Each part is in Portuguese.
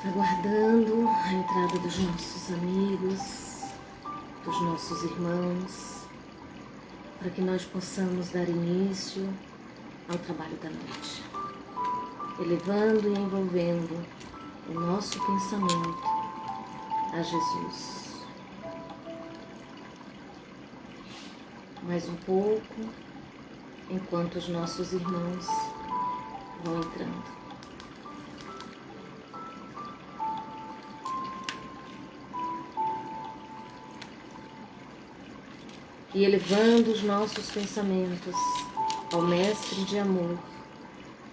aguardando a entrada dos nossos amigos, dos nossos irmãos, para que nós possamos dar início ao trabalho da noite, elevando e envolvendo o nosso pensamento a Jesus. Mais um pouco, enquanto os nossos irmãos vão entrando. E elevando os nossos pensamentos ao Mestre de amor,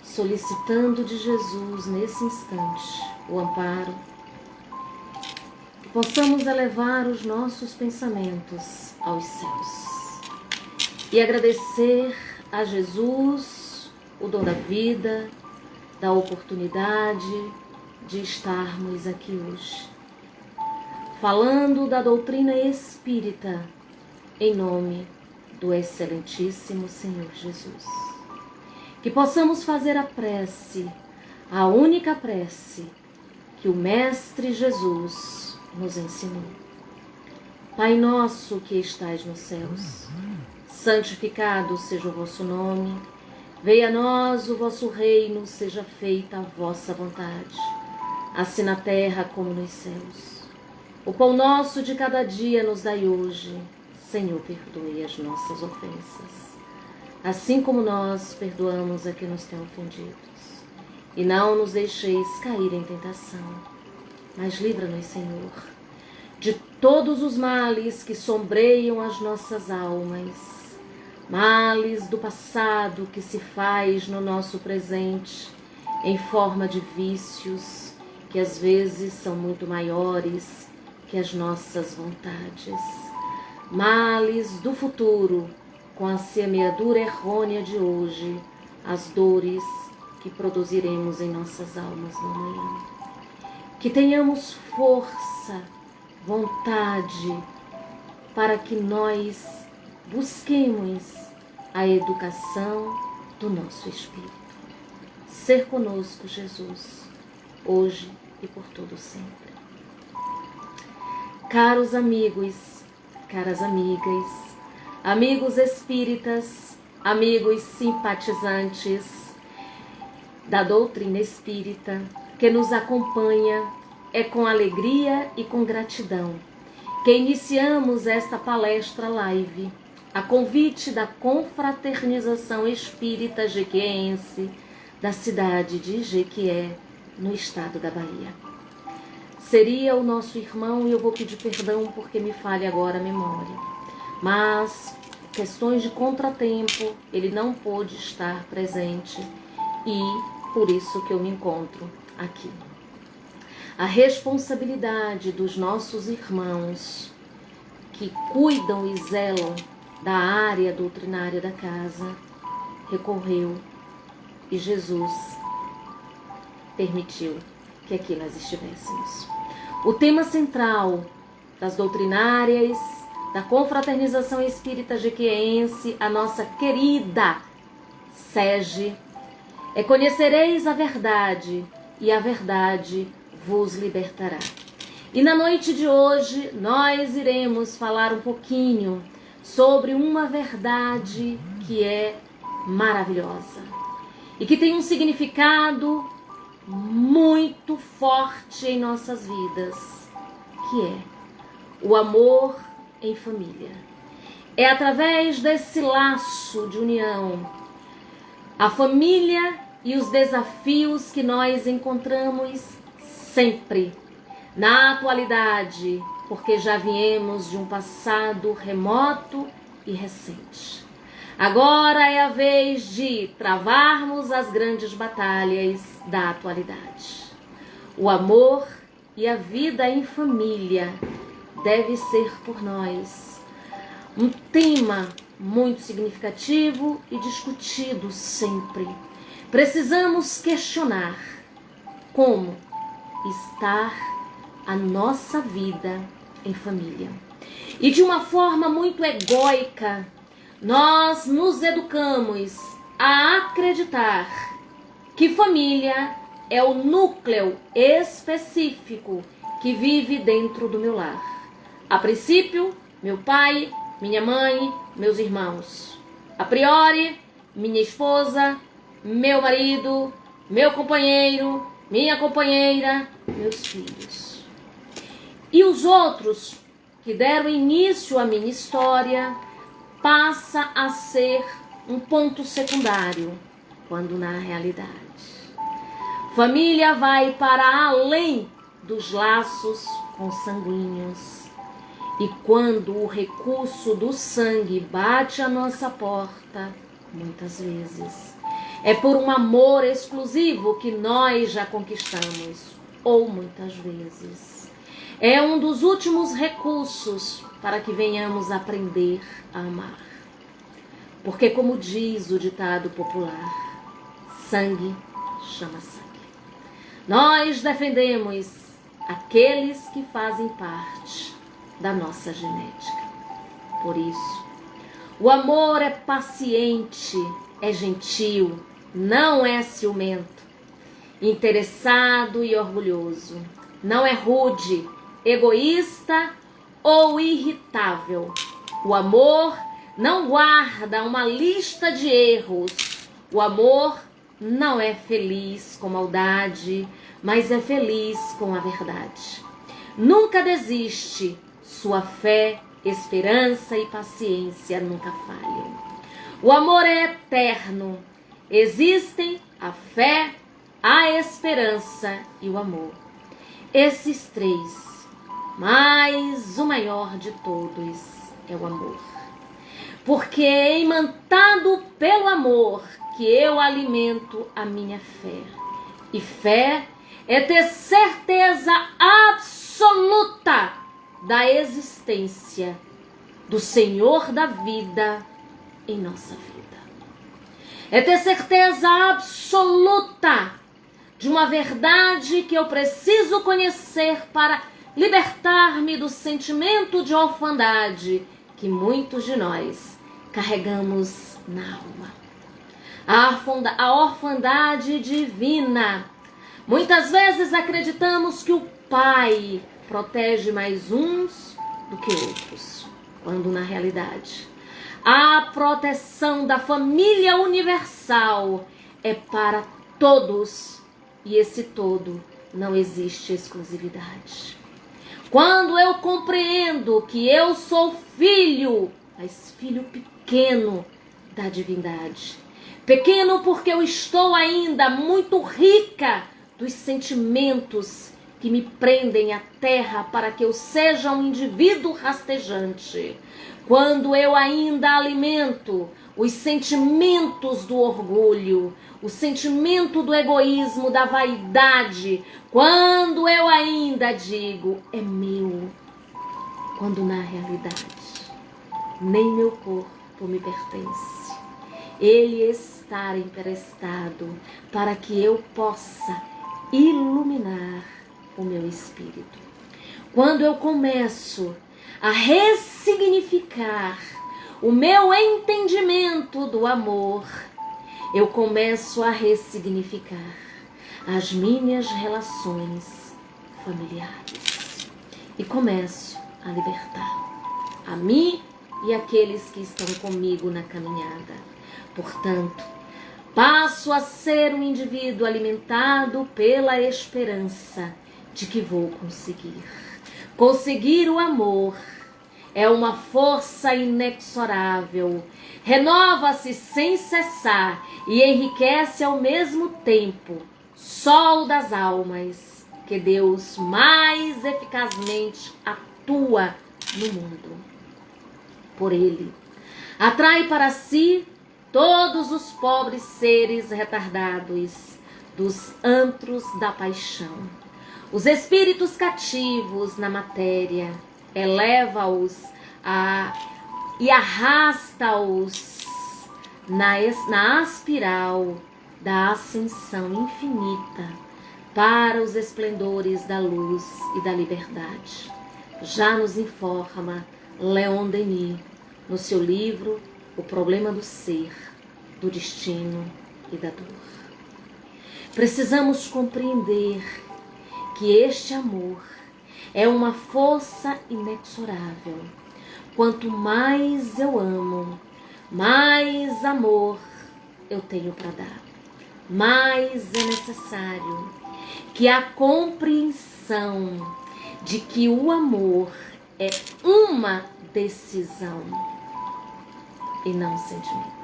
solicitando de Jesus nesse instante o amparo, que possamos elevar os nossos pensamentos aos céus e agradecer a Jesus o dom da vida, da oportunidade de estarmos aqui hoje, falando da doutrina espírita, em nome do excelentíssimo Senhor Jesus. Que possamos fazer a prece, a única prece que o Mestre Jesus nos ensinou. Pai nosso que estais nos céus, santificado seja o vosso nome, venha a nós o vosso reino, seja feita a vossa vontade, assim na terra como nos céus. O pão nosso de cada dia nos dai hoje. Senhor, perdoe as nossas ofensas, assim como nós perdoamos a quem nos tem ofendidos. E não nos deixeis cair em tentação, mas livra-nos, Senhor, de todos os males que sombreiam as nossas almas, males do passado que se faz no nosso presente, em forma de vícios que às vezes são muito maiores que as nossas vontades. Males do futuro, com a semeadura errônea de hoje, as dores que produziremos em nossas almas no amanhã. Que tenhamos força, vontade, para que nós busquemos a educação do nosso espírito. Ser conosco, Jesus, hoje e por todo sempre. Caros amigos, caras amigas, amigos espíritas, amigos simpatizantes da doutrina espírita, que nos acompanha, é com alegria e com gratidão que iniciamos esta palestra live, a convite da Confraternização Espírita Jequiense, da cidade de Jequié, no estado da Bahia. Seria o nosso irmão, e eu vou pedir perdão porque me falha agora a memória, mas questões de contratempo, ele não pôde estar presente e por isso que eu me encontro aqui. A responsabilidade dos nossos irmãos que cuidam e zelam da área doutrinária da casa recorreu e Jesus permitiu que aqui nós estivéssemos. O tema central das doutrinárias, da Confraternização Espírita Jequiense, a nossa querida SEGE, é: conhecereis a verdade e a verdade vos libertará. E na noite de hoje nós iremos falar um pouquinho sobre uma verdade que é maravilhosa e que tem um significado muito forte em nossas vidas, que é o amor em família. É através desse laço de união, a família e os desafios que nós encontramos sempre, na atualidade, porque já viemos de um passado remoto e recente. Agora é a vez de travarmos as grandes batalhas da atualidade. O amor e a vida em família deve ser por nós um tema muito significativo e discutido sempre. Precisamos questionar como está a nossa vida em família. E de uma forma muito egóica, nós nos educamos a acreditar que família é o núcleo específico que vive dentro do meu lar. A princípio, meu pai, minha mãe, meus irmãos. A priori, minha esposa, meu marido, meu companheiro, minha companheira, meus filhos. E os outros que deram início à minha história passa a ser um ponto secundário, quando na realidade família vai para além dos laços consanguíneos. E quando o recurso do sangue bate à nossa porta, muitas vezes, é por um amor exclusivo que nós já conquistamos, ou muitas vezes é um dos últimos recursos para que venhamos aprender a amar. Porque, como diz o ditado popular, sangue chama sangue. Nós defendemos aqueles que fazem parte da nossa genética. Por isso, o amor é paciente, é gentil, não é ciumento, interessado e orgulhoso. Não é rude, egoísta ou irritável. O amor não guarda uma lista de erros. O amor não é feliz com maldade, mas é feliz com a verdade. Nunca desiste. Sua fé, esperança e paciência nunca falham. O amor é eterno. Existem a fé, a esperança e o amor. Esses três, mas o maior de todos é o amor. Porque é imantado pelo amor que eu alimento a minha fé. E fé é ter certeza absoluta da existência do Senhor da vida em nossa vida. É ter certeza absoluta de uma verdade que eu preciso conhecer para libertar-me do sentimento de orfandade que muitos de nós carregamos na alma. A orfandade divina. Muitas vezes acreditamos que o Pai protege mais uns do que outros, quando na realidade a proteção da família universal é para todos, e esse todo não existe exclusividade. Quando eu compreendo que eu sou filho, mas filho pequeno da divindade, pequeno porque eu estou ainda muito rica dos sentimentos que me prendem à terra para que eu seja um indivíduo rastejante. Quando eu ainda alimento os sentimentos do orgulho, o sentimento do egoísmo, da vaidade, quando eu ainda digo, é meu, quando na realidade nem meu corpo me pertence. Ele está emprestado para que eu possa iluminar o meu espírito. Quando eu começo a ressignificar o meu entendimento do amor, eu começo a ressignificar as minhas relações familiares e começo a libertar a mim e aqueles que estão comigo na caminhada. Portanto, passo a ser um indivíduo alimentado pela esperança de que vou conseguir. Conseguir o amor é uma força inexorável, renova-se sem cessar e enriquece ao mesmo tempo, sol das almas, que Deus mais eficazmente atua no mundo. Por ele, atrai para si todos os pobres seres retardados dos antros da paixão. Os espíritos cativos na matéria, eleva-os e arrasta-os na aspiral da ascensão infinita para os esplendores da luz e da liberdade. Já nos informa Leon Denis no seu livro O Problema do Ser, do Destino e da Dor. Precisamos compreender que este amor é uma força inexorável. Quanto mais eu amo, mais amor eu tenho para dar. Mais é necessário que a compreensão de que o amor é uma decisão e não um sentimento.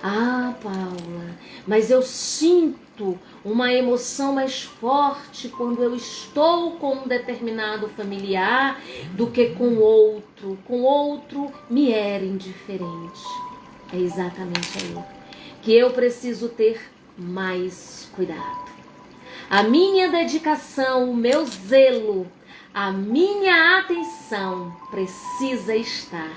Ah, Paula, mas eu sinto uma emoção mais forte quando eu estou com um determinado familiar do que com outro. Com outro me era indiferente. É exatamente aí que eu preciso ter mais cuidado. A minha dedicação, o meu zelo, a minha atenção precisa estar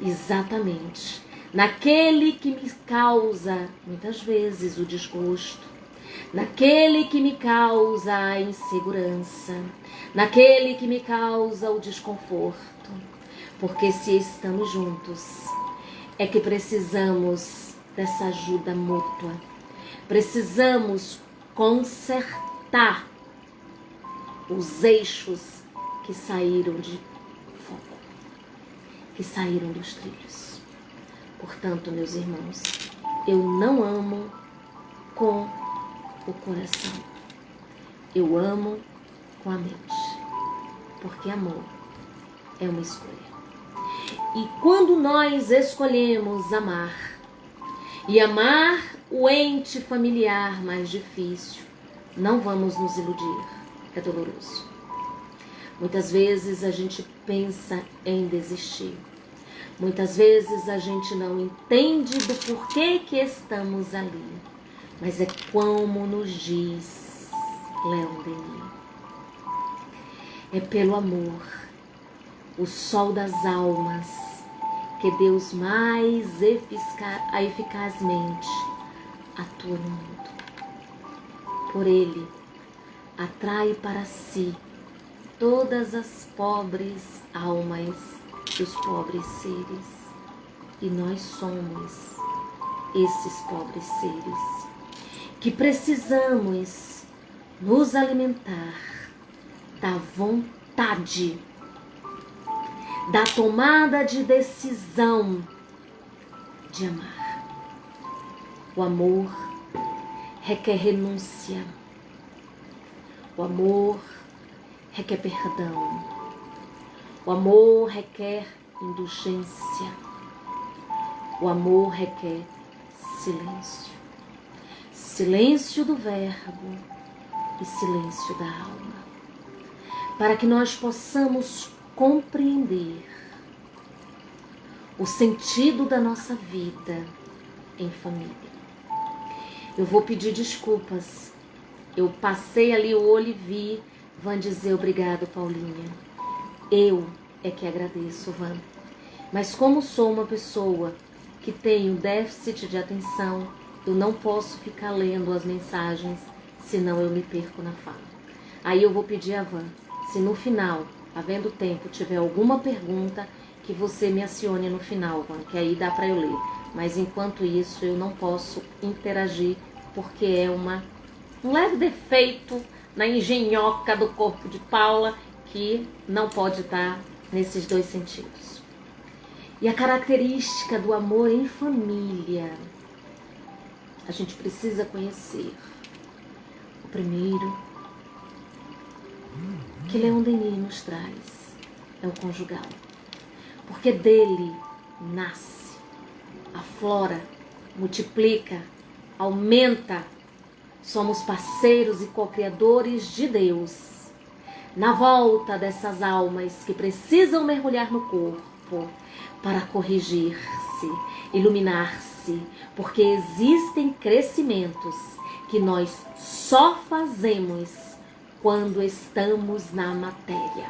exatamente naquele que me causa, muitas vezes, o desgosto, naquele que me causa a insegurança, naquele que me causa o desconforto. Porque se estamos juntos, é que precisamos dessa ajuda mútua. Precisamos consertar os eixos que saíram de foco, que saíram dos trilhos. Portanto, meus irmãos, eu não amo com o coração. Eu amo com a mente. Porque amor é uma escolha. E quando nós escolhemos amar, e amar o ente familiar mais difícil, não vamos nos iludir. É doloroso. Muitas vezes a gente pensa em desistir. Muitas vezes a gente não entende do porquê que estamos ali. Mas é como nos diz Leon Denis. É pelo amor, o sol das almas, que Deus mais eficazmente atua no mundo. Por ele, atrai para si todas as pobres almas dos pobres seres. E nós somos esses pobres seres que precisamos nos alimentar da vontade, da tomada de decisão de amar. O amor requer renúncia. O amor requer perdão. O amor requer indulgência. O amor requer silêncio. Silêncio do verbo e silêncio da alma. Para que nós possamos compreender o sentido da nossa vida em família. Eu vou pedir desculpas. Eu passei ali o olho e vi Van dizer obrigado, Paulinha. Eu é que agradeço, Van. Mas como sou uma pessoa que tem um déficit de atenção, eu não posso ficar lendo as mensagens, senão eu me perco na fala. Aí eu vou pedir a Van, se no final, havendo tempo, tiver alguma pergunta, que você me acione no final, Van, que aí dá para eu ler. Mas enquanto isso, eu não posso interagir, porque é um leve defeito na engenhoca do corpo de Paula, que não pode estar nesses dois sentidos. E a característica do amor em família, a gente precisa conhecer. O primeiro, que Leon Denis nos traz, é o conjugal. Porque dele nasce, aflora, multiplica, aumenta. Somos parceiros e co-criadores de Deus. Na volta dessas almas que precisam mergulhar no corpo para corrigir-se, iluminar-se, porque existem crescimentos que nós só fazemos quando estamos na matéria.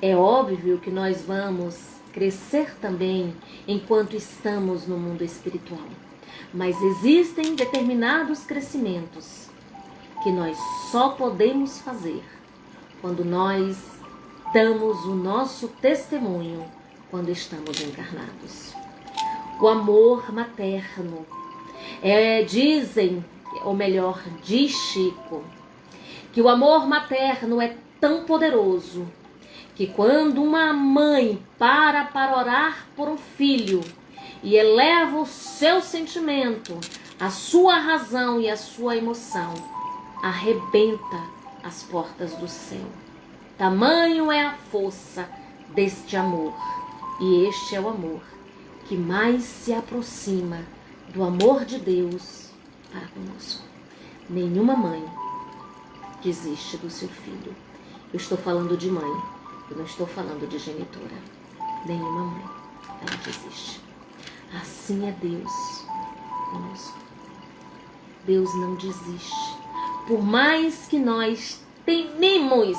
É óbvio que nós vamos crescer também enquanto estamos no mundo espiritual. Mas existem determinados crescimentos que nós só podemos fazer quando nós damos o nosso testemunho quando estamos encarnados. O amor materno. Dizem, ou melhor, diz Chico, que o amor materno é tão poderoso que quando uma mãe para orar por um filho e eleva o seu sentimento, a sua razão e a sua emoção, arrebenta as portas do céu. Tamanho é a força deste amor, e este é o amor que mais se aproxima do amor de Deus para conosco. Nenhuma mãe desiste do seu filho. Eu estou falando de mãe, eu não estou falando de genitora. Nenhuma mãe, ela desiste. Assim é Deus conosco. Deus não desiste. Por mais que nós tememos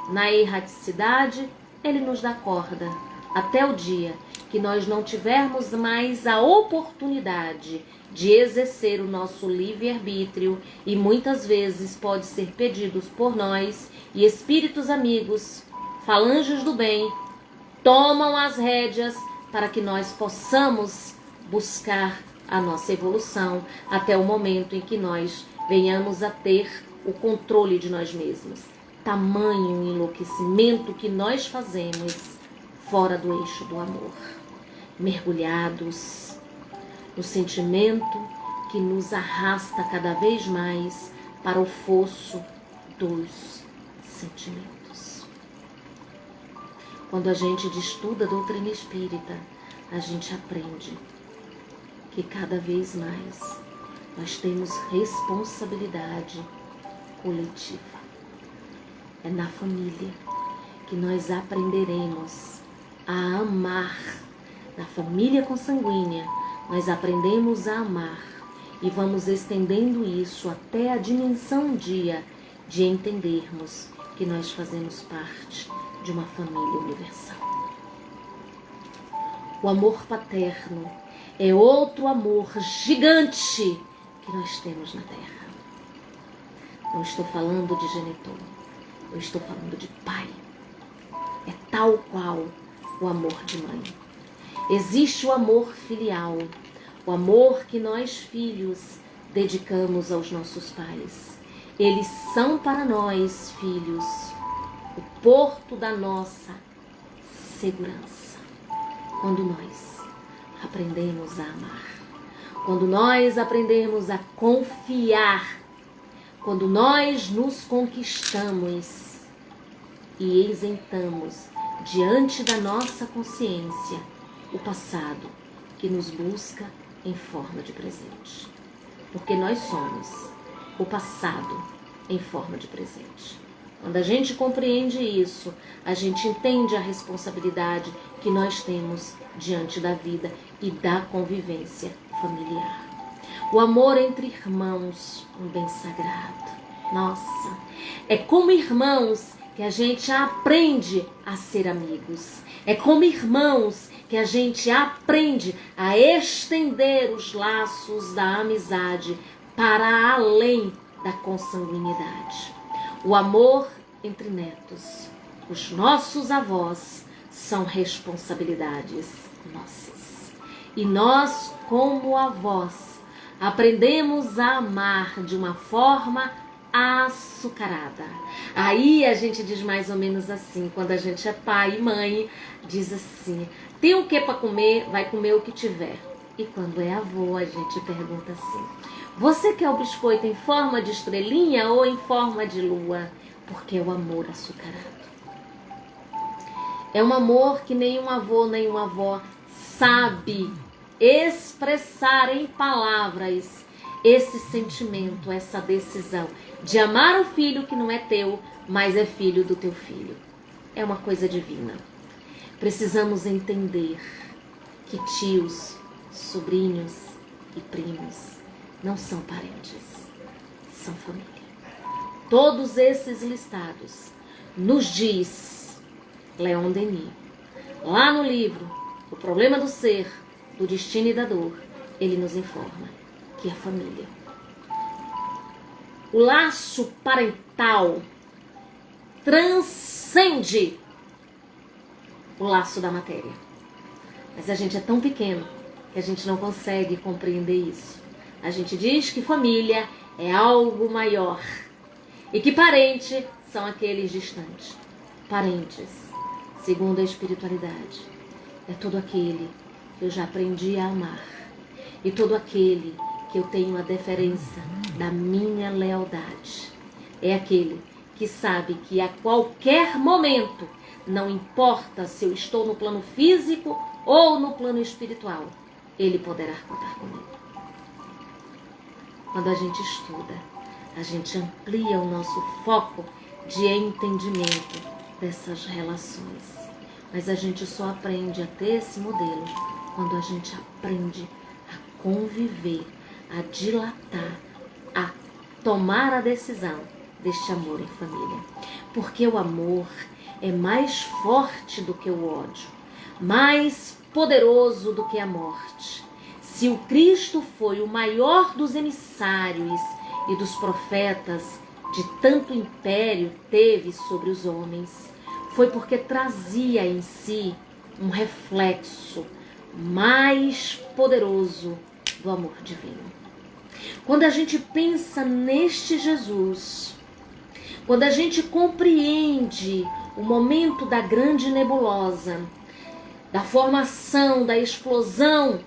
na erraticidade, Ele nos dá corda até o dia que nós não tivermos mais a oportunidade de exercer o nosso livre-arbítrio, e muitas vezes pode ser pedidos por nós, e espíritos amigos, falanges do bem, tomam as rédeas para que nós possamos buscar a nossa evolução até o momento em que nós venhamos a ter o controle de nós mesmos. Tamanho enlouquecimento que nós fazemos fora do eixo do amor, mergulhados no sentimento que nos arrasta cada vez mais para o fosso dos sentimentos. Quando a gente estuda a doutrina espírita, a gente aprende que cada vez mais nós temos responsabilidade coletiva. É na família que nós aprenderemos a amar. Na família consanguínea, nós aprendemos a amar e vamos estendendo isso até a dimensão um dia de entendermos que nós fazemos parte de uma família universal. O amor paterno é outro amor gigante que nós temos na Terra. Não estou falando de genitor, eu estou falando de pai. É tal qual o amor de mãe. Existe o amor filial, o amor que nós filhos dedicamos aos nossos pais. Eles são para nós, filhos, o porto da nossa segurança. Quando nós aprendemos a amar, quando nós aprendemos a confiar, quando nós nos conquistamos e isentamos diante da nossa consciência o passado que nos busca em forma de presente. Porque nós somos o passado em forma de presente. Quando a gente compreende isso, a gente entende a responsabilidade que nós temos diante da vida e da convivência familiar. O amor entre irmãos, um bem sagrado. Nossa, é como irmãos que a gente aprende a ser amigos. É como irmãos que a gente aprende a estender os laços da amizade para além da consanguinidade. O amor entre netos, os nossos avós, são responsabilidades nossas. E nós, como avós, aprendemos a amar de uma forma açucarada. Aí a gente diz mais ou menos assim, quando a gente é pai e mãe, diz assim: tem o que para comer? Vai comer o que tiver. E quando é avô, a gente pergunta assim: você quer o biscoito em forma de estrelinha ou em forma de lua? Porque é o amor açucarado. É um amor que nenhum avô, nenhuma avó sabe expressar em palavras esse sentimento, essa decisão de amar o filho que não é teu, mas é filho do teu filho. É uma coisa divina. Precisamos entender que tios, sobrinhos e primos não são parentes, são família. Todos esses listados nos diz Leon Denis, lá no livro O Problema do Ser, do Destino e da Dor, ele nos informa que a família, o laço parental, transcende o laço da matéria. Mas a gente é tão pequeno que a gente não consegue compreender isso. A gente diz que família é algo maior e que parente são aqueles distantes. Parentes, segundo a espiritualidade, é todo aquele que eu já aprendi a amar e todo aquele que eu tenho a deferência da minha lealdade. É aquele que sabe que a qualquer momento, não importa se eu estou no plano físico ou no plano espiritual, ele poderá contar comigo. Quando a gente estuda, a gente amplia o nosso foco de entendimento dessas relações. Mas a gente só aprende a ter esse modelo quando a gente aprende a conviver, a dilatar, a tomar a decisão deste amor em família. Porque o amor é mais forte do que o ódio, mais poderoso do que a morte. Se o Cristo foi o maior dos emissários e dos profetas de tanto império teve sobre os homens, foi porque trazia em si um reflexo mais poderoso do amor divino. Quando a gente pensa neste Jesus, quando a gente compreende o momento da grande nebulosa, da formação, da explosão,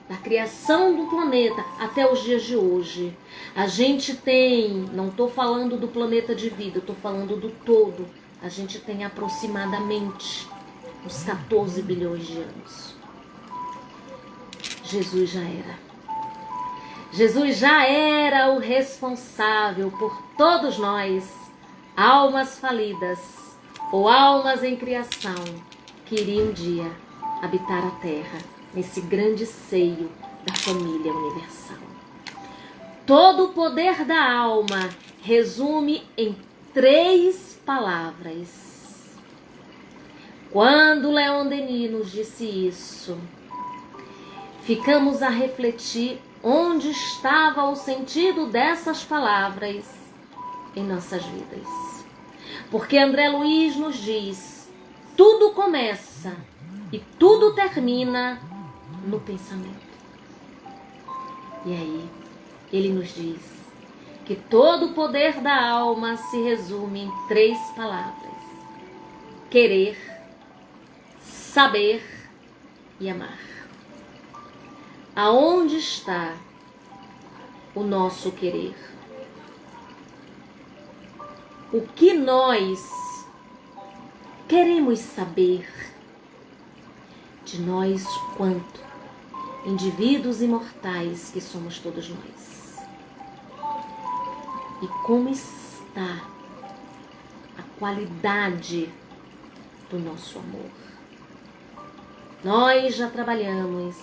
da criação do planeta até os dias de hoje, a gente tem, não estou falando do planeta de vida, estou falando do todo, a gente tem aproximadamente uns 14 bilhões de anos. Jesus já era. Jesus já era o responsável por todos nós, almas falidas ou almas em criação, que iriam um dia habitar a terra, nesse grande seio da família universal. Todo o poder da alma resume em 3 palavras. Quando Leon Denis nos disse isso, ficamos a refletir onde estava o sentido dessas palavras em nossas vidas. Porque André Luiz nos diz, tudo começa e tudo termina no pensamento. E aí, ele nos diz que todo o poder da alma se resume em 3 palavras: querer, saber e amar. Aonde está o nosso querer? O que nós queremos saber de nós quanto indivíduos imortais que somos todos nós? E como está a qualidade do nosso amor? Nós já trabalhamos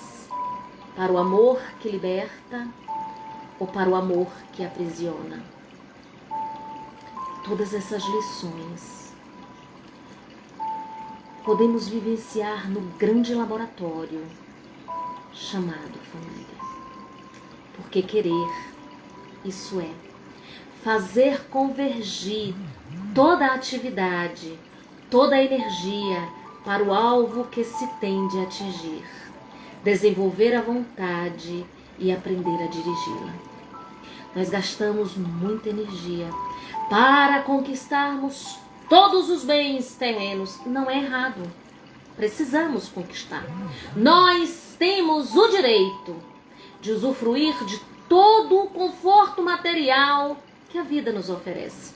para o amor que liberta ou para o amor que aprisiona? Todas essas lições podemos vivenciar no grande laboratório chamado família. Porque querer, isso é, fazer convergir toda a atividade, toda a energia para o alvo que se tende a atingir, desenvolver a vontade e aprender a dirigi-la. Nós gastamos muita energia para conquistarmos todos os bens terrenos. Não é errado. Precisamos conquistar. Nós temos o direito de usufruir de todo o conforto material que a vida nos oferece.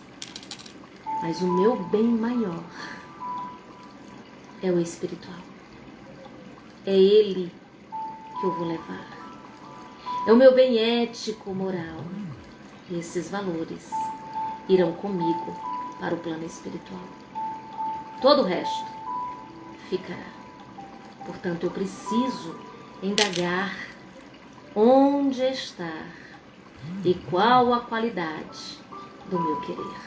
Mas o meu bem maior é o espiritual. É ele que eu vou levar. É o meu bem ético, moral. E esses valores irão comigo para o plano espiritual. Todo o resto ficará. Portanto, eu preciso indagar onde está e qual a qualidade do meu querer.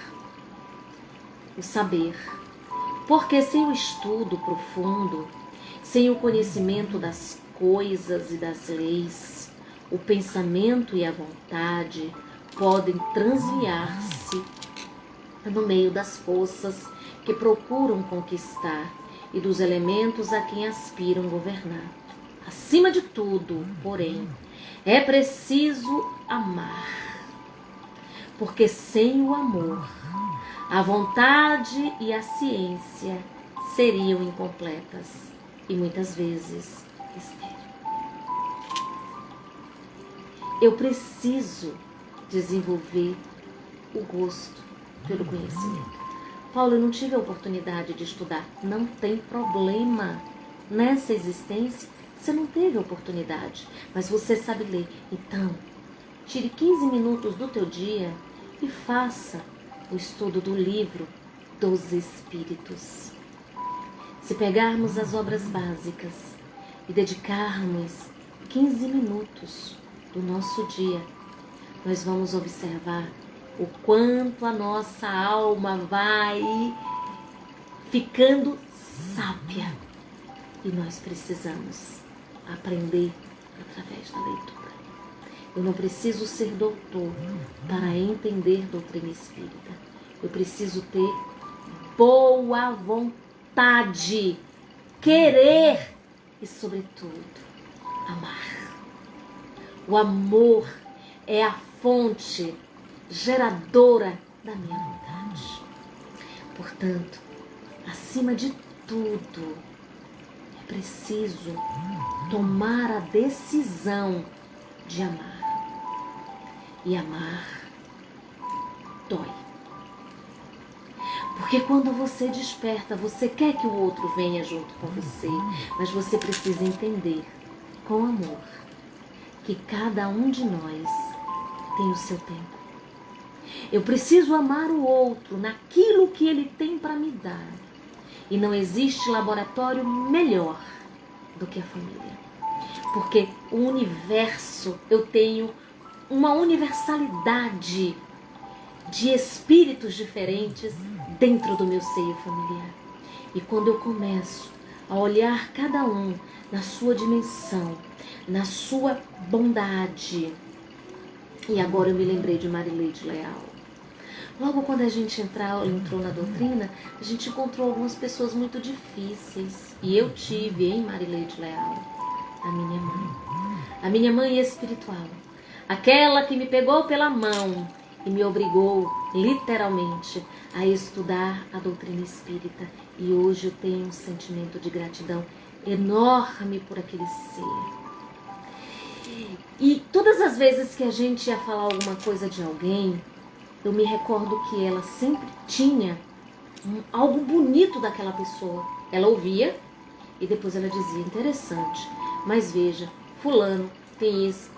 O saber. Porque sem o estudo profundo, sem o conhecimento das coisas e das leis, o pensamento e a vontade podem transviar-se no meio das forças que procuram conquistar e dos elementos a quem aspiram governar. Acima de tudo, porém, é preciso amar, porque sem o amor, a vontade e a ciência seriam incompletas e muitas vezes estéreis. Eu preciso desenvolver o gosto pelo conhecimento. Paulo, eu não tive a oportunidade de estudar. Não tem problema. Nessa existência, você não teve a oportunidade, mas você sabe ler. Então, tire 15 minutos do teu dia e faça o estudo do livro dos Espíritos. Se pegarmos as obras básicas e dedicarmos 15 minutos do nosso dia, nós vamos observar o quanto a nossa alma vai ficando sábia. E nós precisamos aprender através da leitura. Eu não preciso ser doutor para entender doutrina espírita. Eu preciso ter boa vontade, querer e, sobretudo, amar. O amor é a fonte geradora da minha vontade. Portanto, acima de tudo, é preciso tomar a decisão de amar. E amar dói. Porque quando você desperta, você quer que o outro venha junto com você, mas você precisa entender, com amor, que cada um de nós tem o seu tempo. Eu preciso amar o outro naquilo que ele tem para me dar. E não existe laboratório melhor do que a família. Porque o universo, eu tenho uma universalidade de espíritos diferentes dentro do meu seio familiar. E quando eu começo a olhar cada um na sua dimensão, na sua bondade. E agora eu me lembrei de Marileide Leal. Logo quando a gente entrou na doutrina, a gente encontrou algumas pessoas muito difíceis. E eu tive em Marileide Leal a minha mãe. A minha mãe espiritual. Aquela que me pegou pela mão e me obrigou, literalmente, a estudar a doutrina espírita. E hoje eu tenho um sentimento de gratidão enorme por aquele ser. E todas as vezes que a gente ia falar alguma coisa de alguém, eu me recordo que ela sempre tinha algo bonito daquela pessoa. Ela ouvia e depois ela dizia, interessante, mas veja, fulano tem isso.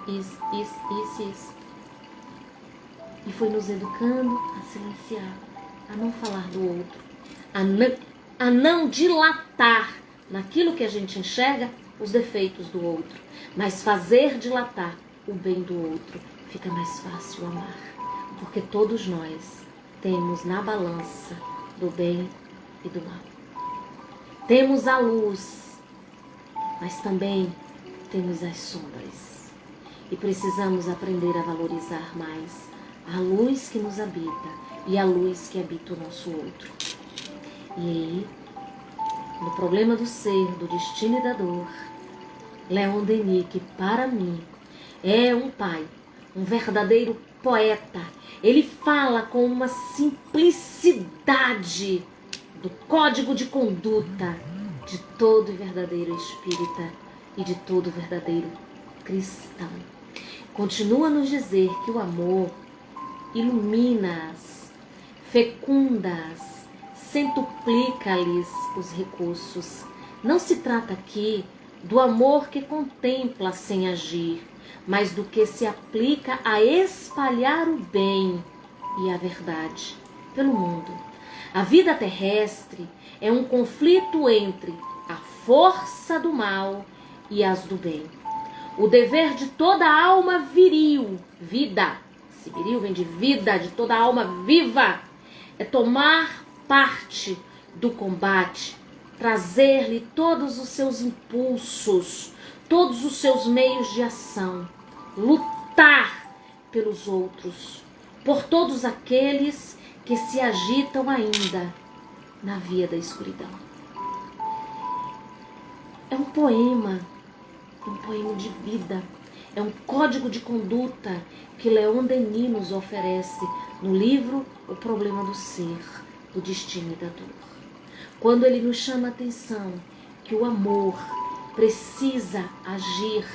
E foi nos educando a silenciar, a não falar do outro, a não dilatar naquilo que a gente enxerga os defeitos do outro, mas fazer dilatar o bem do outro. Fica mais fácil amar, porque todos nós temos na balança do bem e do mal. Temos a luz, mas também temos as sombras. E precisamos aprender a valorizar mais a luz que nos habita e a luz que habita o nosso outro. E aí, no problema do ser, do destino e da dor, Leon Denis, que para mim é um pai, um verdadeiro poeta, ele fala com uma simplicidade do código de conduta de todo verdadeiro espírita e de todo verdadeiro cristão. Continua a nos dizer que o amor ilumina-as, fecunda-as, centuplica-lhes os recursos. Não se trata aqui do amor que contempla sem agir, mas do que se aplica a espalhar o bem e a verdade pelo mundo. A vida terrestre é um conflito entre a força do mal e as do bem. O dever de toda alma viril, vida, se viril vem de vida, de toda alma viva, é tomar parte do combate, trazer-lhe todos os seus impulsos, todos os seus meios de ação, lutar pelos outros, por todos aqueles que se agitam ainda na via da escuridão. É um poema um poema de vida. É um código de conduta que Leon Denis nos oferece no livro O Problema do Ser, do Destino e da Dor. Quando ele nos chama a atenção que o amor precisa agir,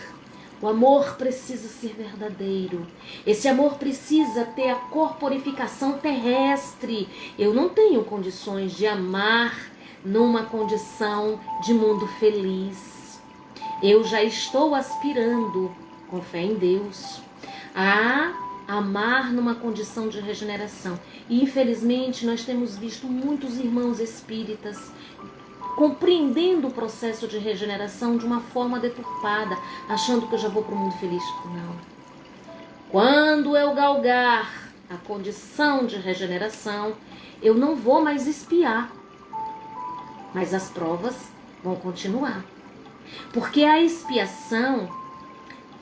o amor precisa ser verdadeiro, esse amor precisa ter a corporificação terrestre. Eu não tenho condições de amar numa condição de mundo feliz. Eu já estou aspirando, com fé em Deus, a amar numa condição de regeneração. E infelizmente nós temos visto muitos irmãos espíritas compreendendo o processo de regeneração de uma forma deturpada, achando que eu já vou para o mundo feliz. Não. Quando eu galgar a condição de regeneração, eu não vou mais espiar, mas as provas vão continuar. Porque a expiação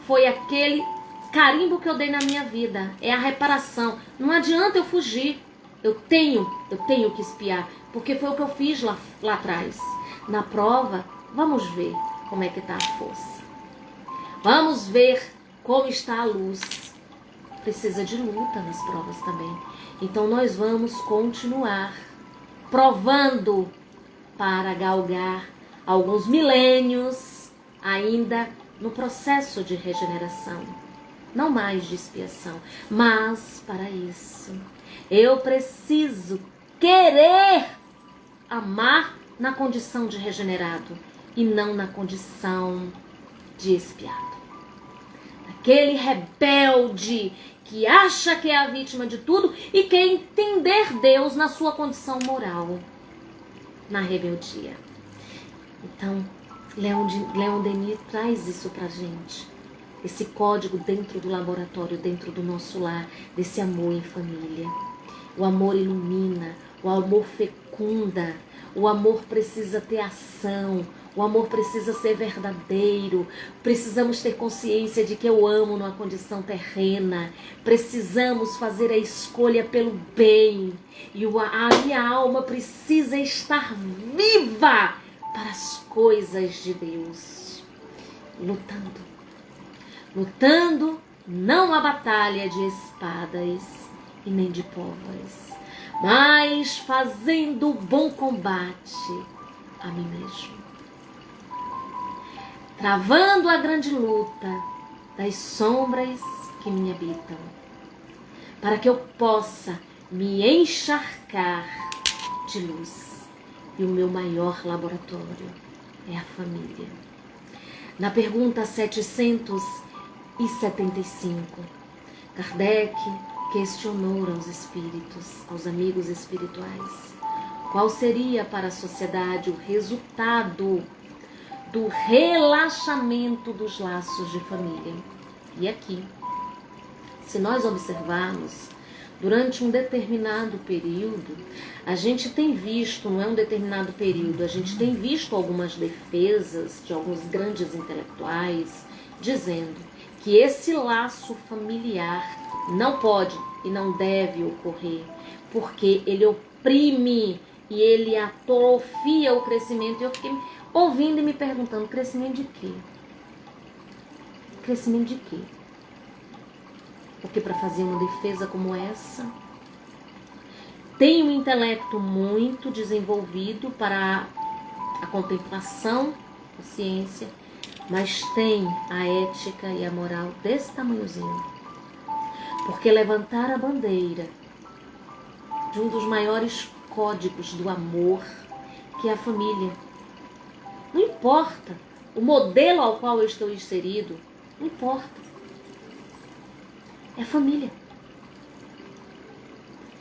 foi aquele carimbo que eu dei na minha vida, é a reparação. Não adianta eu fugir, eu tenho que expiar, porque foi o que eu fiz lá atrás. Na prova, vamos ver como é que está a força. Vamos ver como está a luz. Precisa de luta nas provas também. Então nós vamos continuar provando para galgar alguns milênios ainda no processo de regeneração. Não mais de expiação, mas para isso eu preciso querer amar na condição de regenerado e não na condição de expiado. Aquele rebelde que acha que é a vítima de tudo e quer entender Deus na sua condição moral, na rebeldia. Então, Leon Denis traz isso pra gente. Esse código dentro do laboratório, dentro do nosso lar, desse amor em família. O amor ilumina, o amor fecunda, o amor precisa ter ação, o amor precisa ser verdadeiro. Precisamos ter consciência de que eu amo numa condição terrena. Precisamos fazer a escolha pelo bem. E a minha alma precisa estar viva para as coisas de Deus. Lutando não a batalha de espadas e nem de povas, mas fazendo o bom combate a mim mesmo. Travando a grande luta das sombras que me habitam, para que eu possa me encharcar de luz. E o meu maior laboratório é a família. Na pergunta 775, Kardec questionou aos espíritos, aos amigos espirituais, qual seria para a sociedade o resultado do relaxamento dos laços de família. E aqui, se nós observarmos, durante um determinado período, a gente tem visto, não é um determinado período, a gente tem visto algumas defesas de alguns grandes intelectuais dizendo que esse laço familiar não pode e não deve ocorrer, porque ele oprime e ele atrofia o crescimento. E eu fiquei ouvindo e me perguntando, crescimento de quê? Crescimento de quê? Porque para fazer uma defesa como essa, tem um intelecto muito desenvolvido para a contemplação da ciência, mas tem a ética e a moral desse tamanhozinho. Porque levantar a bandeira de um dos maiores códigos do amor, que é a família, não importa o modelo ao qual eu estou inserido, não importa. É a família.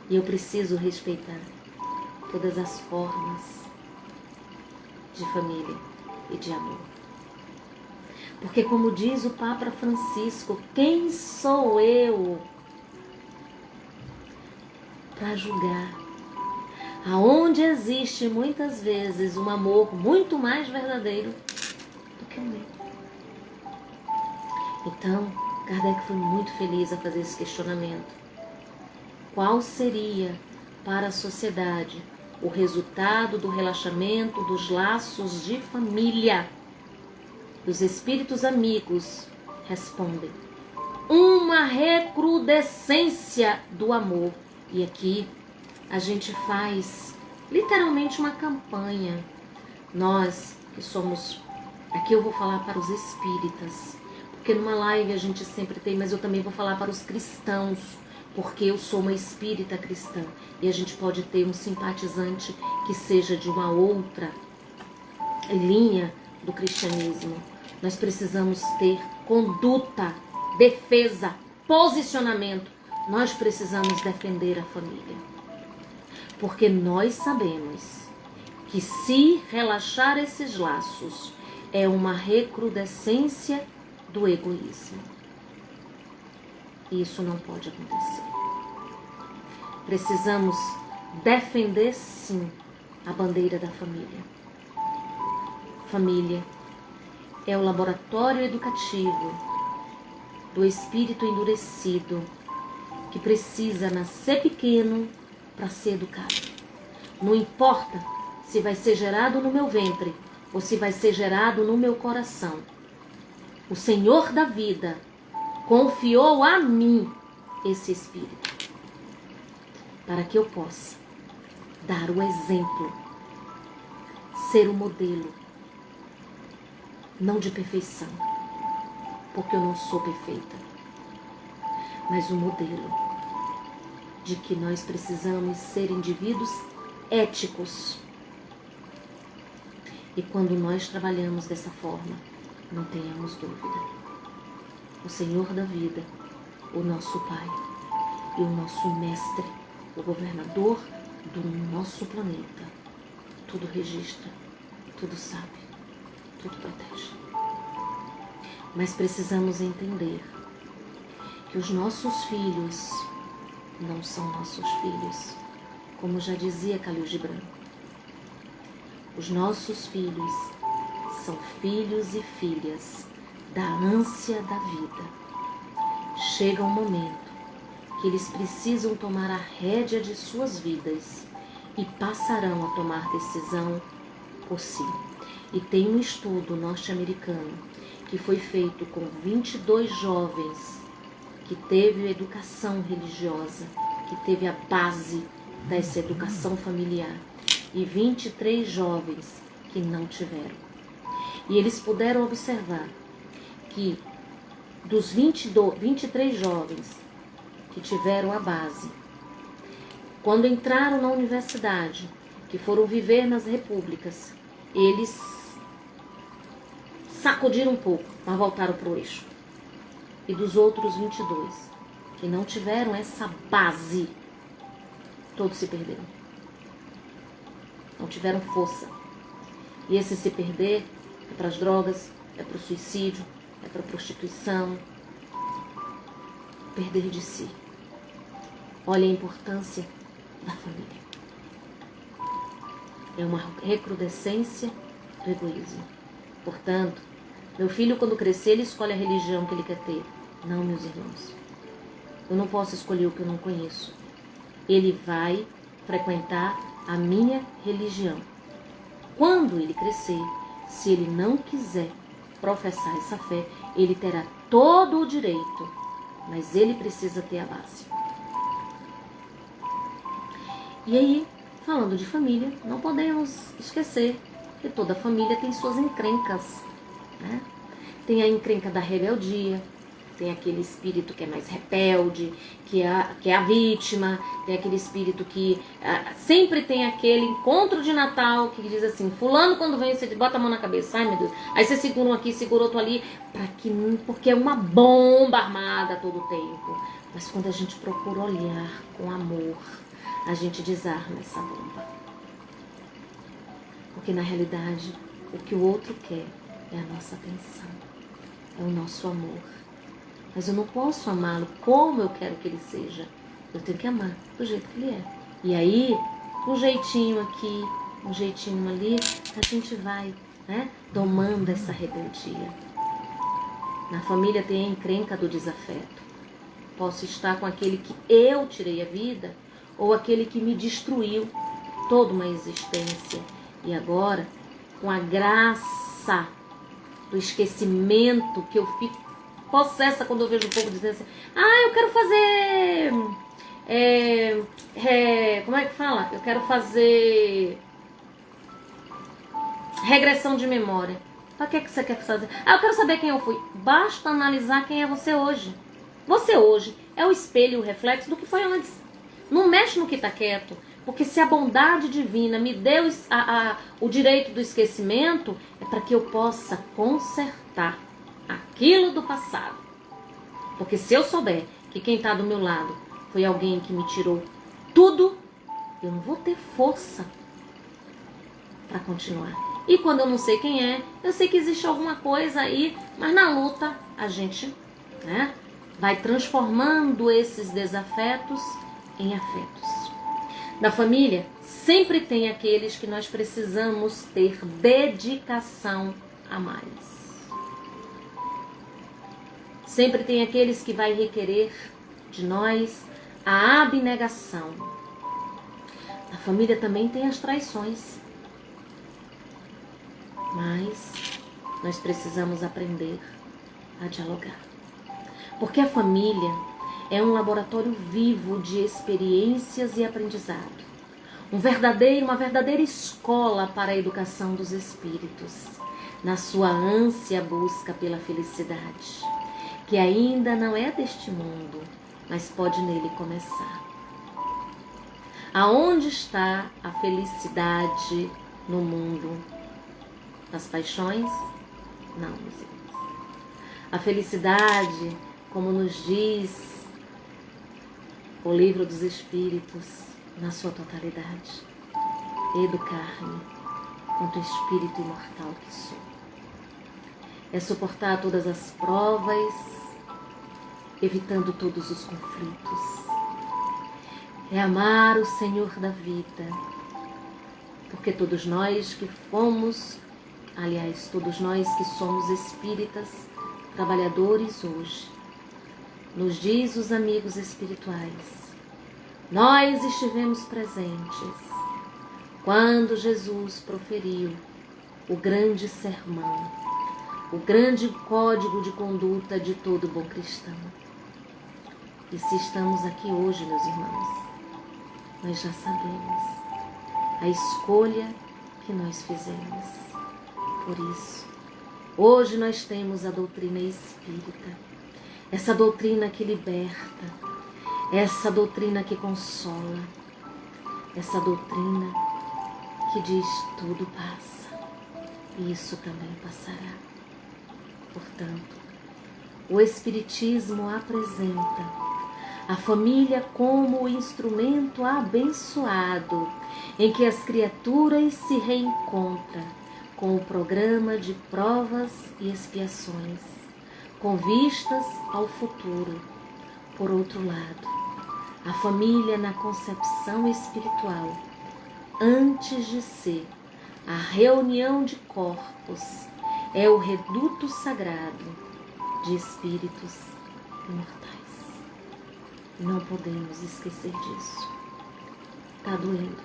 E eu preciso respeitar todas as formas de família e de amor. Porque, como diz o Papa Francisco, quem sou eu para julgar? Aonde existe muitas vezes um amor muito mais verdadeiro do que o meu. Então, Kardec foi muito feliz a fazer esse questionamento. Qual seria para a sociedade o resultado do relaxamento dos laços de família? Os espíritos amigos respondem: uma recrudescência do amor. E aqui a gente faz literalmente uma campanha. Nós que somos, aqui eu vou falar para os espíritas, porque numa live a gente sempre tem, mas eu também vou falar para os cristãos, porque eu sou uma espírita cristã e a gente pode ter um simpatizante que seja de uma outra linha do cristianismo. Nós precisamos ter conduta, defesa, posicionamento. Nós precisamos defender a família, porque nós sabemos que se relaxar esses laços é uma recrudescência do egoísmo. E isso não pode acontecer. Precisamos defender, sim, a bandeira da família. Família é o laboratório educativo do espírito endurecido que precisa nascer pequeno para ser educado. Não importa se vai ser gerado no meu ventre ou se vai ser gerado no meu coração. O Senhor da vida confiou a mim esse espírito para que eu possa dar o exemplo, ser o modelo, não de perfeição, porque eu não sou perfeita, mas o modelo de que nós precisamos ser indivíduos éticos. E quando nós trabalhamos dessa forma, não tenhamos dúvida, o Senhor da vida, o nosso Pai e o nosso Mestre, o governador do nosso planeta, tudo registra, tudo sabe, tudo protege. Mas precisamos entender que os nossos filhos não são nossos filhos, como já dizia Khalil Gibran. Os nossos filhos são filhos e filhas da ânsia da vida. Chega um momento que eles precisam tomar a rédea de suas vidas e passarão a tomar decisão por si. E tem um estudo norte-americano que foi feito com 22 jovens que teve educação religiosa, que teve a base dessa educação familiar, e 23 jovens que não tiveram. E eles puderam observar que dos 23 jovens que tiveram a base, quando entraram na universidade, que foram viver nas repúblicas, eles sacudiram um pouco, mas voltaram para o eixo. E dos outros 22 que não tiveram essa base, todos se perderam. Não tiveram força. E esse se perder é para as drogas, é para o suicídio, é para a prostituição. Perder de si. Olha a importância da família. É uma recrudescência do egoísmo. Portanto, meu filho, quando crescer, ele escolhe a religião que ele quer ter. Não, meus irmãos. Eu não posso escolher o que eu não conheço. Ele vai frequentar a minha religião. Quando ele crescer, se ele não quiser professar essa fé, ele terá todo o direito, mas ele precisa ter a base. E aí, falando de família, não podemos esquecer que toda família tem suas encrencas, né? Tem a encrenca da rebeldia, tem aquele espírito que é mais rebelde, que é a vítima, tem aquele espírito que sempre tem aquele encontro de Natal que diz assim, fulano quando vem, você bota a mão na cabeça, ai meu Deus, aí você segura um aqui, segura outro ali, porque é uma bomba armada todo o tempo. Mas quando a gente procura olhar com amor, a gente desarma essa bomba. Porque na realidade, o que o outro quer é a nossa atenção, é o nosso amor. Mas eu não posso amá-lo como eu quero que ele seja. Eu tenho que amar do jeito que ele é. E aí, um jeitinho aqui, um jeitinho ali, a gente vai, né, domando essa rebeldia. Na família tem a encrenca do desafeto. Posso estar com aquele que eu tirei a vida ou aquele que me destruiu toda uma existência. E agora, com a graça do esquecimento, que eu fico possessa quando eu vejo o povo dizendo assim, eu quero fazer... como é que fala? Eu quero fazer regressão de memória. Para que você quer fazer? Eu quero saber quem eu fui. Basta analisar quem é você hoje. Você hoje é o espelho e o reflexo do que foi antes. Não mexe no que está quieto. Porque se a bondade divina me deu o direito do esquecimento, é para que eu possa consertar aquilo do passado. Porque se eu souber que quem está do meu lado foi alguém que me tirou tudo, eu não vou ter força para continuar. E quando eu não sei quem é, eu sei que existe alguma coisa aí, mas na luta a gente, né, vai transformando esses desafetos em afetos. Na família, sempre tem aqueles que nós precisamos ter dedicação a mais. Sempre tem aqueles que vai requerer de nós a abnegação. Na família também tem as traições. Mas nós precisamos aprender a dialogar. Porque a família é um laboratório vivo de experiências e aprendizado. Uma verdadeira escola para a educação dos espíritos, na sua ânsia busca pela felicidade, que ainda não é deste mundo, mas pode nele começar. Aonde está a felicidade no mundo? As paixões? Não, meus irmãos. A felicidade, como nos diz o Livro dos Espíritos, na sua totalidade, educar-me quanto espírito imortal que sou. É suportar todas as provas, evitando todos os conflitos. É amar o Senhor da vida, porque todos nós que fomos, aliás, todos nós que somos espíritas, trabalhadores hoje, nos diz os amigos espirituais, nós estivemos presentes quando Jesus proferiu o grande sermão, o grande código de conduta de todo bom cristão. E se estamos aqui hoje, meus irmãos, nós já sabemos a escolha que nós fizemos. Por isso, hoje nós temos a doutrina espírita, essa doutrina que liberta, essa doutrina que consola, essa doutrina que diz tudo passa, e isso também passará. Portanto, o Espiritismo apresenta a família como o instrumento abençoado em que as criaturas se reencontram com o programa de provas e expiações, com vistas ao futuro. Por outro lado, a família na concepção espiritual, antes de ser a reunião de corpos, é o reduto sagrado de espíritos imortais. Não podemos esquecer disso. Tá doendo.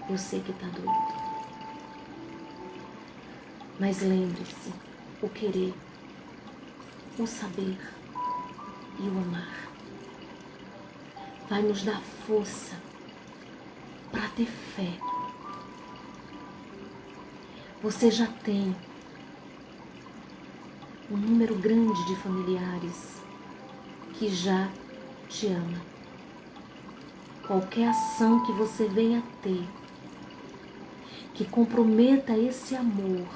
Eu sei que tá doendo. Mas lembre-se, o querer, o saber e o amar vai nos dar força para ter fé. Você já tem um número grande de familiares que já te ama. Qualquer ação que você venha a ter que comprometa esse amor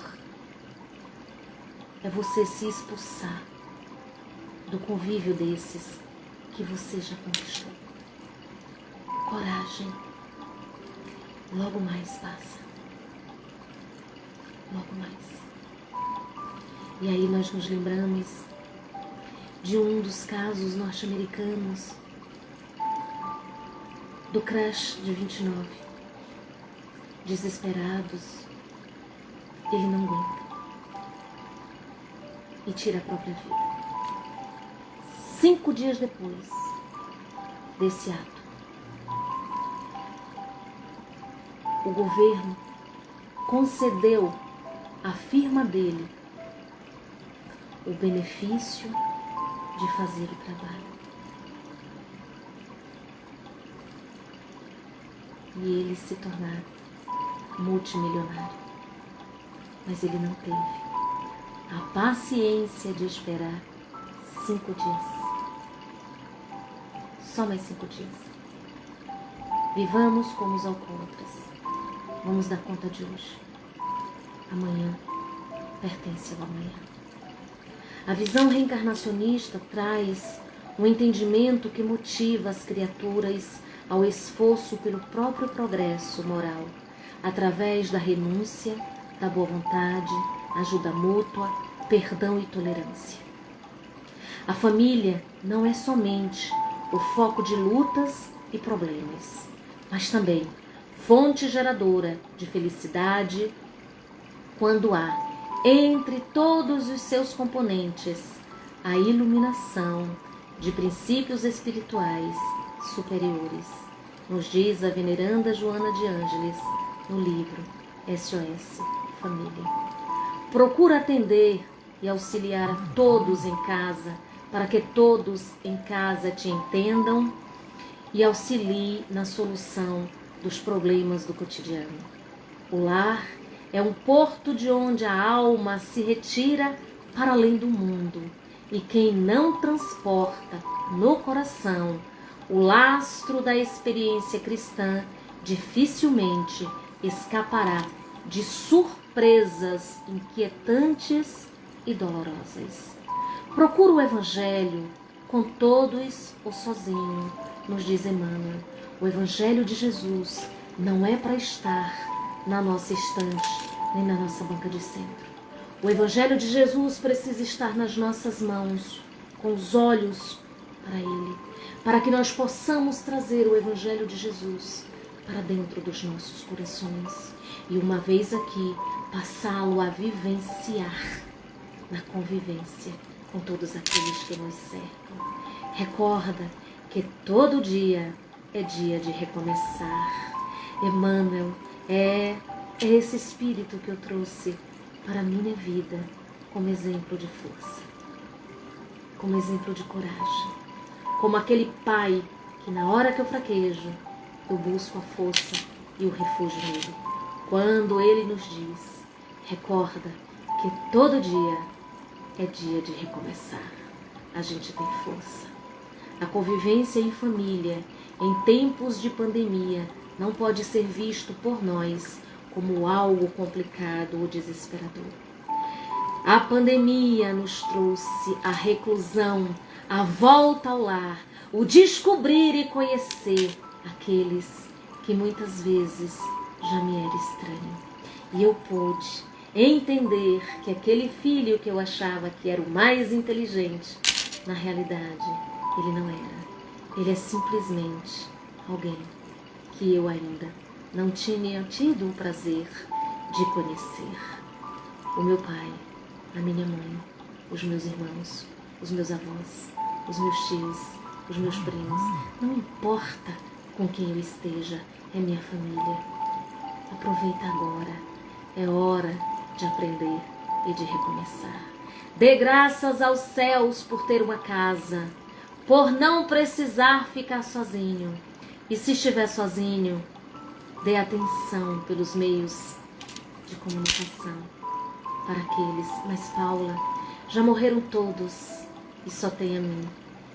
é você se expulsar do convívio desses que você já conquistou. Coragem. Logo mais passa. Logo mais. E aí nós nos lembramos de um dos casos norte-americanos do crash de 29. Desesperados, ele não aguenta e tira a própria vida. 5 dias depois desse ato, o governo concedeu à firma dele o benefício de fazer o trabalho. E ele se tornar multimilionário. Mas ele não teve a paciência de esperar 5 dias. Só mais 5 dias. Vivamos como os alcoólatras. Vamos dar conta de hoje. Amanhã pertence ao amanhã. A visão reencarnacionista traz um entendimento que motiva as criaturas ao esforço pelo próprio progresso moral, através da renúncia, da boa vontade, ajuda mútua, perdão e tolerância. A família não é somente o foco de lutas e problemas, mas também fonte geradora de felicidade quando há, entre todos os seus componentes, a iluminação de princípios espirituais superiores, nos diz a veneranda Joana de Ângeles no livro SOS Família. Procura atender e auxiliar a todos em casa, para que todos em casa te entendam e auxilie na solução dos problemas do cotidiano. O lar é um porto de onde a alma se retira para além do mundo, e quem não transporta no coração o lastro da experiência cristã dificilmente escapará de surpresas inquietantes e dolorosas. Procura o Evangelho com todos ou sozinho, nos diz Emmanuel. O Evangelho de Jesus não é para estar na nossa estante, nem na nossa banca de centro. O Evangelho de Jesus precisa estar nas nossas mãos, com os olhos para Ele, para que nós possamos trazer o Evangelho de Jesus para dentro dos nossos corações e, uma vez aqui, passá-lo a vivenciar na convivência com todos aqueles que nos cercam. Recorda que todo dia é dia de recomeçar. Emmanuel é esse espírito que eu trouxe para a minha vida como exemplo de força, como exemplo de coragem, como aquele pai que na hora que eu fraquejo, eu busco a força e o refúgio nele. Quando ele nos diz, recorda que todo dia é dia de recomeçar. A gente tem força. A convivência em família, em tempos de pandemia, não pode ser visto por nós como algo complicado ou desesperador. A pandemia nos trouxe a reclusão, a volta ao lar, o descobrir e conhecer aqueles que muitas vezes já me era estranho. E eu pude entender que aquele filho que eu achava que era o mais inteligente, na realidade, ele não era. Ele é simplesmente alguém que eu ainda não tinha tido o prazer de conhecer. O meu pai, a minha mãe, os meus irmãos, os meus avós, os meus tios, os meus primos, não importa com quem eu esteja, é minha família. Aproveita agora, é hora de aprender e de recomeçar. Dê graças aos céus por ter uma casa, por não precisar ficar sozinho. E se estiver sozinho, dê atenção pelos meios de comunicação para aqueles. Mas Paula, já morreram todos e só tem a mim.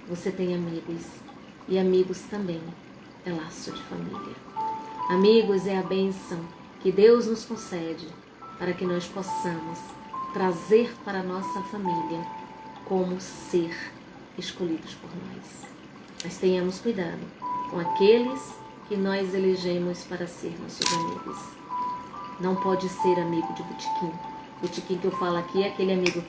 Você tem amigos, e amigos também é laço de família. Amigos é a bênção que Deus nos concede para que nós possamos trazer para a nossa família como ser escolhidos por nós. Mas tenhamos cuidado com aqueles que nós elegemos para ser nossos amigos. Não pode ser amigo de botequim. Botequim que eu falo aqui é aquele amigo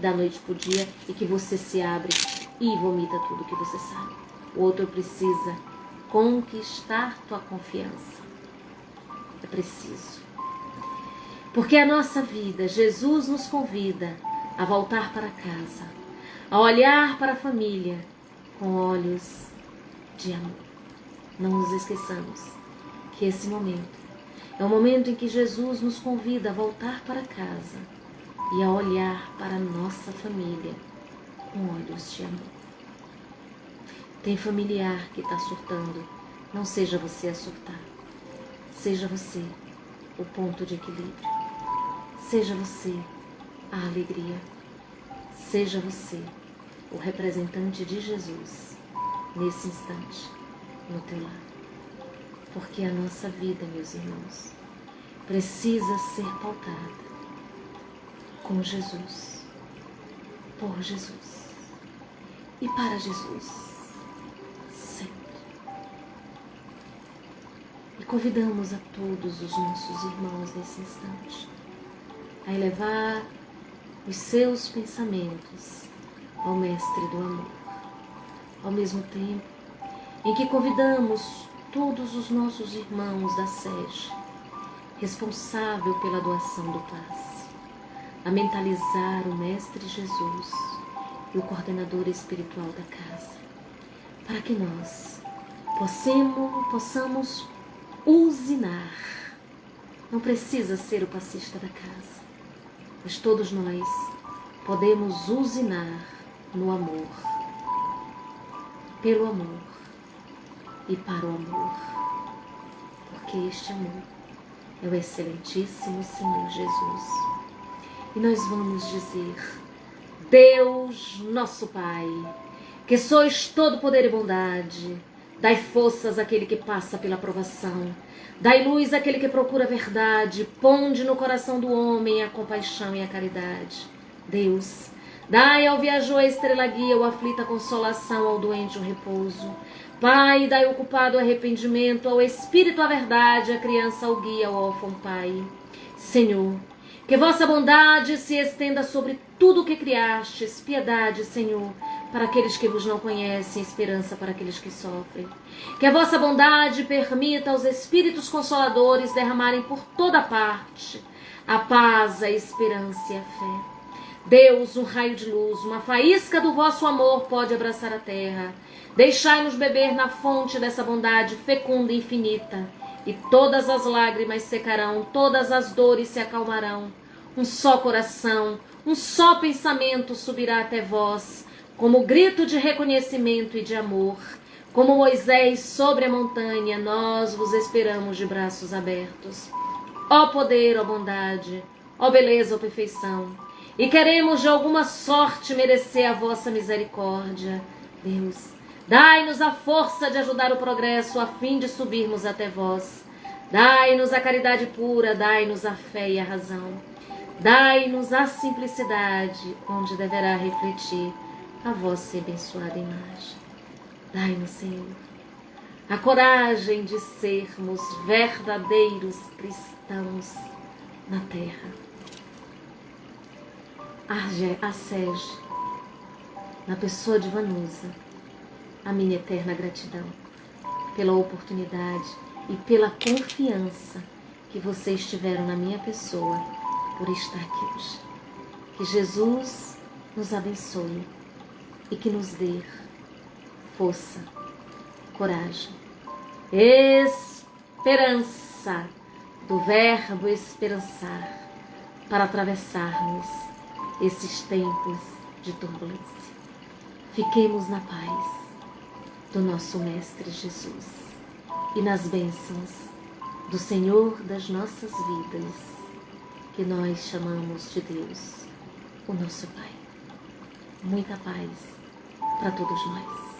da noite pro dia e que você se abre e vomita tudo que você sabe. O outro precisa conquistar tua confiança. É preciso. Porque a nossa vida, Jesus nos convida a voltar para casa, a olhar para a família com olhos de amor. Não nos esqueçamos que esse momento é o momento em que Jesus nos convida a voltar para casa e a olhar para a nossa família com olhos de amor. Tem familiar que está surtando, não seja você a surtar. Seja você o ponto de equilíbrio. Seja você a alegria. Seja você o representante de Jesus nesse instante, no teu lar. Porque a nossa vida, meus irmãos, precisa ser pautada com Jesus, por Jesus e para Jesus, sempre. E convidamos a todos os nossos irmãos nesse instante a elevar os seus pensamentos ao Mestre do Amor, ao mesmo tempo em que convidamos todos os nossos irmãos da sede, responsável pela doação do passe, a mentalizar o Mestre Jesus e o coordenador espiritual da casa, para que nós possamos usinar. Não precisa ser o passista da casa, mas todos nós podemos usinar no amor, pelo amor e para o amor, porque este amor é o excelentíssimo Senhor Jesus. E nós vamos dizer: Deus nosso Pai, que sois todo poder e bondade, dai forças àquele que passa pela provação, dai luz àquele que procura a verdade, ponde no coração do homem a compaixão e a caridade. Deus, dai ao viajor a estrela guia, ao aflito a consolação, ao doente o repouso. Pai, dai ao culpado o arrependimento, ao espírito a verdade, à criança o guia, ao órfão Pai. Senhor, que vossa bondade se estenda sobre tudo o que criastes, piedade, Senhor, para aqueles que vos não conhecem, esperança para aqueles que sofrem. Que a vossa bondade permita aos espíritos consoladores derramarem por toda parte a paz, a esperança e a fé. Deus, um raio de luz, uma faísca do vosso amor pode abraçar a terra. Deixai-nos beber na fonte dessa bondade fecunda e infinita, e todas as lágrimas secarão, todas as dores se acalmarão. Um só coração, um só pensamento subirá até vós, como grito de reconhecimento e de amor. Como Moisés sobre a montanha, nós vos esperamos de braços abertos. Ó poder, ó bondade, ó beleza, ó perfeição, e queremos de alguma sorte merecer a vossa misericórdia. Deus, dai-nos a força de ajudar o progresso a fim de subirmos até vós. Dai-nos a caridade pura, dai-nos a fé e a razão. Dai-nos a simplicidade, onde deverá refletir a vossa abençoada imagem. Dai-nos, Senhor, a coragem de sermos verdadeiros cristãos na terra. A SEG, na pessoa de Vanusa, a minha eterna gratidão pela oportunidade e pela confiança que vocês tiveram na minha pessoa por estar aqui hoje. Que Jesus nos abençoe e que nos dê força, coragem, esperança, do verbo esperançar, para atravessarmos esses tempos de turbulência. Fiquemos na paz do nosso Mestre Jesus e nas bênçãos do Senhor das nossas vidas, que nós chamamos de Deus, o nosso Pai. Muita paz para todos nós.